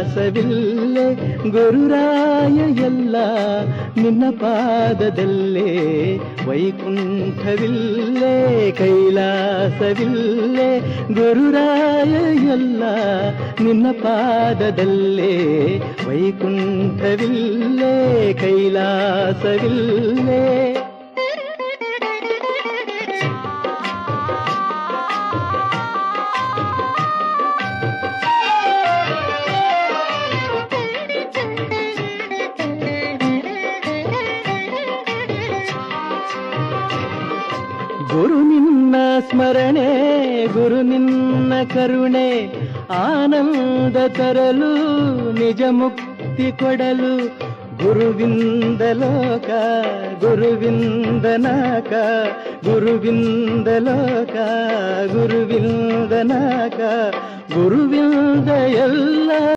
ಕೈಲಾಸವಿಲ್ಲೇ ಗುರುರಾಯ ಎಲ್ಲ ನಿನ್ನ ಪಾದದಲ್ಲೇ ವೈಕುಂಠವಿಲ್ಲೇ ಕೈಲಾಸವಿಲ್ಲೇ ಗುರುರಾಯ ಎಲ್ಲ ನಿನ್ನ ಪಾದದಲ್ಲೇ ವೈಕುಂಠವಿಲ್ಲೇ ಕೈಲಾಸವಿಲ್ಲೇ. ಗುರು ನಿನ್ನ ಸ್ಮರಣೆ ಗುರು ನಿನ್ನ ಕರುಣೆ ಆನಂದ ತರಲು ನಿಜ ಮುಕ್ತಿ ಕೊಡಲು ಗುರುವಿಂದ ಲೋಕ ಗುರುವಿಂದ ನಾಕ ಗುರುವಿಂದ ಲೋಕ ಗುರುವಿಂದ ನಾಕ ಗುರುವಿಂದ ಎಲ್ಲ